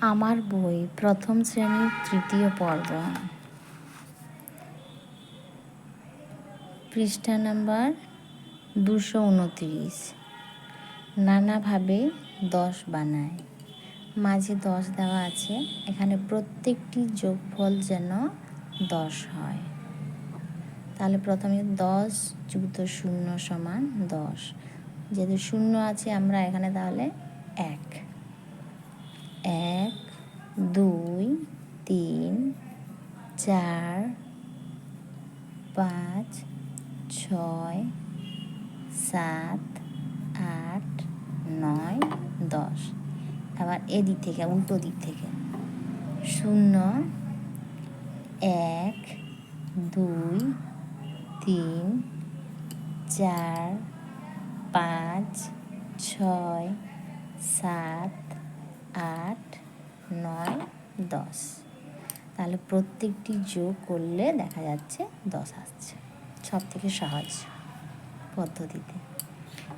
আমার বই প্রথম শ্রেণীর তৃতীয় পর্ব, পৃষ্ঠা নাম্বার 229। নানাভাবে 10 বানায়। মাঝে 10 দেওয়া আছে। এখানে প্রত্যেকটি যোগফল যেন 10 হয়। তাহলে প্রথমে 10 যুক্ত 0 সমান 10। যেহেতু 0 আছে আমরা এখানে তাহলে 1, 2, 3, 4, 5, 6, 7, 8, 9, 10। আবার এদিক থেকে উল্টো দিক থেকে 0, 1, 2, 3, 4, 5, 6, 7, 8, 9, 10। তাহলে প্রত্যেকটি যোগ করলে দেখা যাচ্ছে 10 আসছে। সব থেকে সহজ পদ্ধতিতে।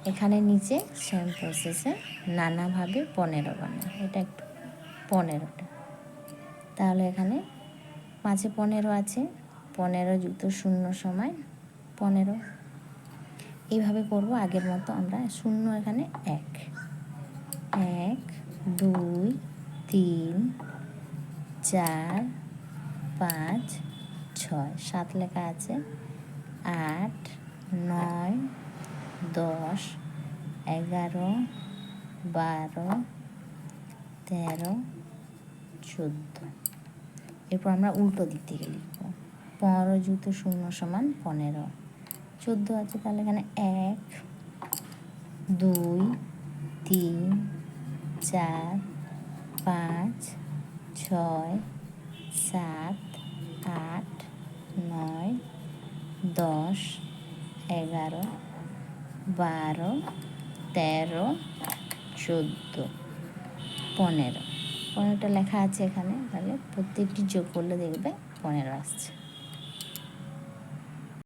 এখানে নিচে সেম প্রসেসে নানাভাবে 15 বানায়। এটা একটু 15টা। তাহলে এখানে মাঝে 15 আছে। 15 যুক্ত 0 সমান 15। এইভাবে করব আগের মতো আমরা। 0 এখানে 1, 2, 3, 4, 5, 6, 7 লেখা আছে। 8, 9, 10, 11, 12, 13, 14। এরপর আমরা উল্টো দিক থেকে লিখব। 15 যুক্ত 0 সমান 15। 14 আছে, তাহলে এখানে 1, 2, 3, 4, 5, 6, 7, 8, 9, 10, 11, 12, 13, 14, 15। 15টা লেখা আছে এখানে। তাহলে প্রত্যেকটি যোগ করলে দেখবে 15 আসছে।